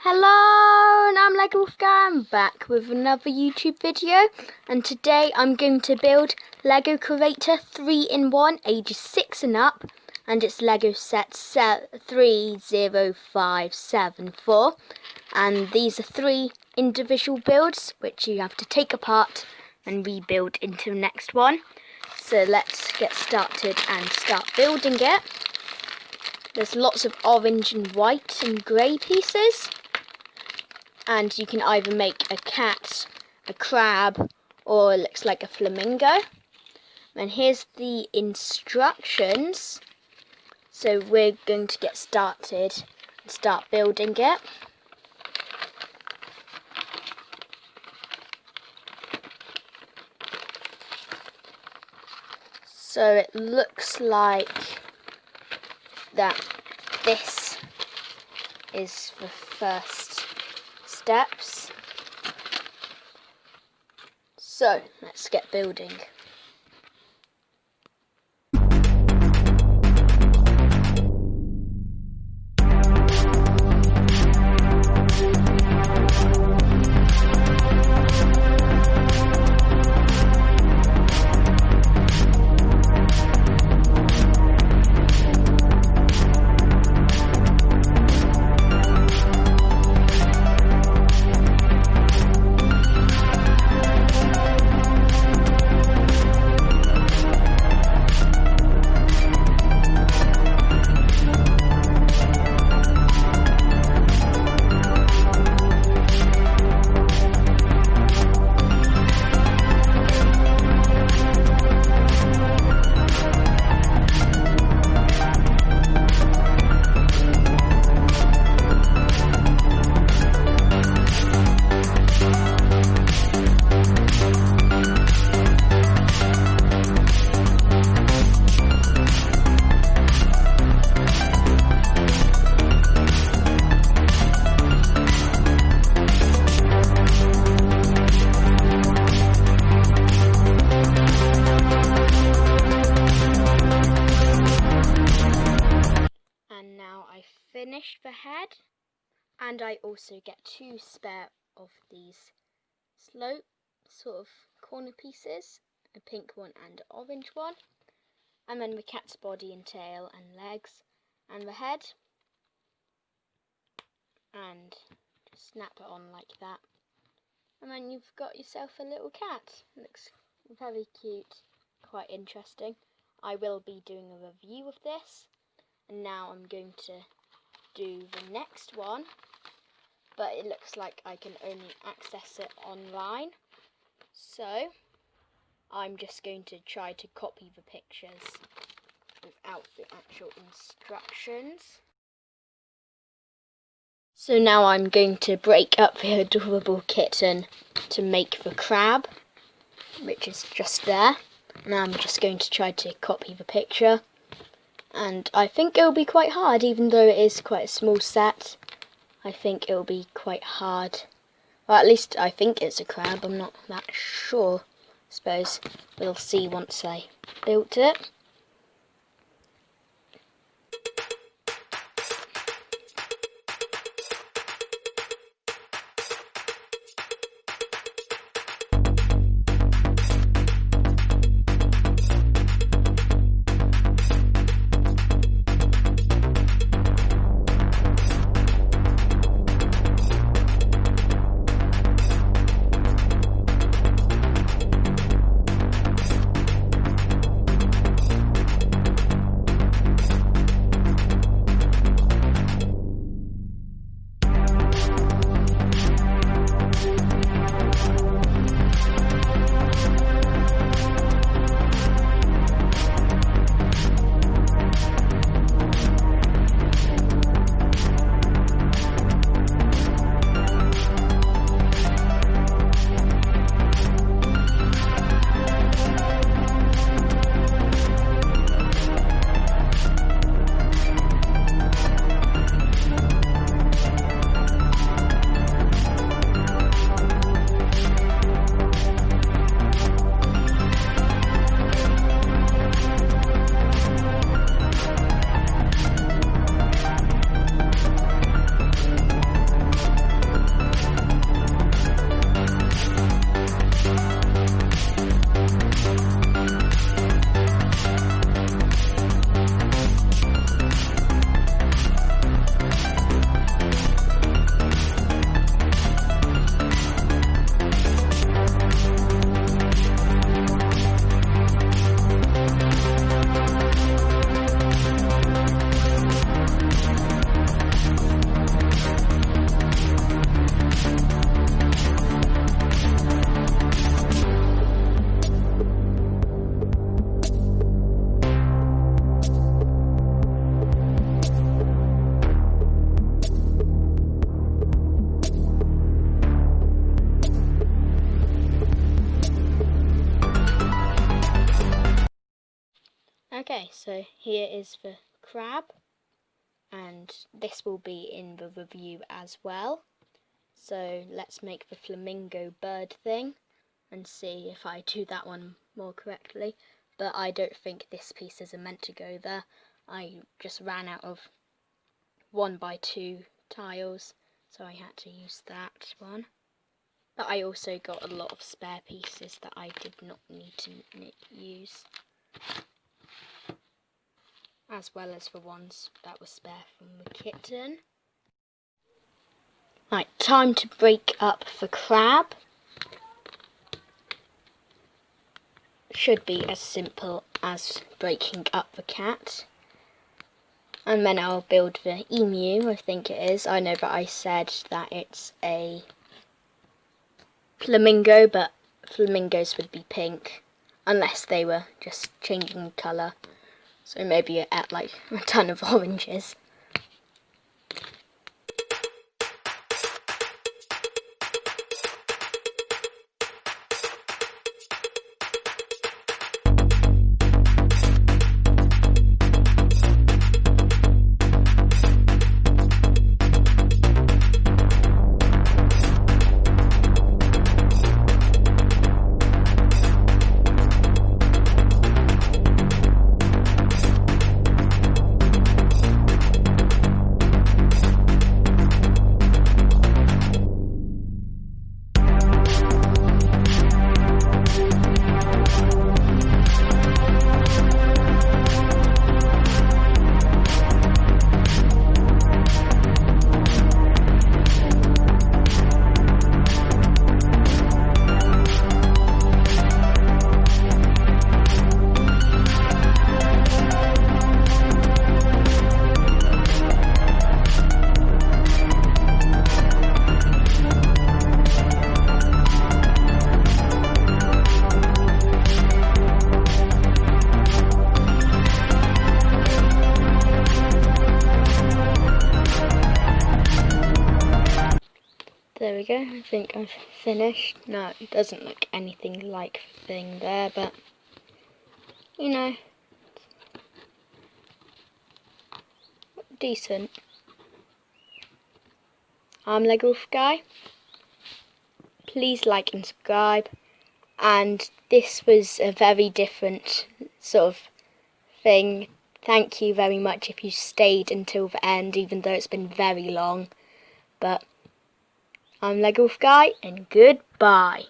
Hello, and I'm Wolfgang, back with another YouTube video, and today I'm going to build Lego Creator 3-in-1 ages 6 and up, and it's Lego set 30574, and these are 3 individual builds which you have to take apart and rebuild into the next one. So let's get started and start building it. There's lots of orange and white and grey pieces. And you can either make a cat, a crab, or it looks like a flamingo. And here's the instructions. So we're going to get started and start building it. So it looks like that this is the first steps. So let's get building. Finished the head, and I also get 2 spare of these slope sort of corner pieces, a pink one and an orange one, and then the cat's body and tail and legs and the head, and just snap it on like that, and then you've got yourself a little cat. It looks very cute, quite interesting. I will be doing a review of this, and now I'm going to do the next one, but it looks like I can only access it online, so I'm just going to try to copy the pictures without the actual instructions. So now I'm going to break up the adorable kitten to make the crab, which is just there. Now I'm just going to try to copy the picture. And I think it'll be quite hard, even though it is quite a small set. I think it'll be quite hard. Well, at least I think it's a crab. I'm not that sure. I suppose we'll see once I built it. so here is the crab, and this will be in the review as well. So let's make the flamingo bird thing and see if I do that one more correctly. But I don't think this pieces are meant to go there. I just ran out of 1x2 tiles, so I had to use that one. But I also got a lot of spare pieces that I did not need to use, as well as the ones that were spare from the kitten. Right, time to break up the crab. Should be as simple as breaking up the cat. And then I'll build the emu, I think it is. I know that I said that it's a flamingo, but flamingos would be pink, unless they were just changing colour. So maybe at like a ton of oranges. There we go, I think I've finished. No, it doesn't look anything like the thing there, but, you know, decent. I'm Lego Guy. Please like and subscribe. And this was a very different sort of thing. Thank you very much if you stayed until the end, even though it's been very long. But I'm Lego Guy, and goodbye.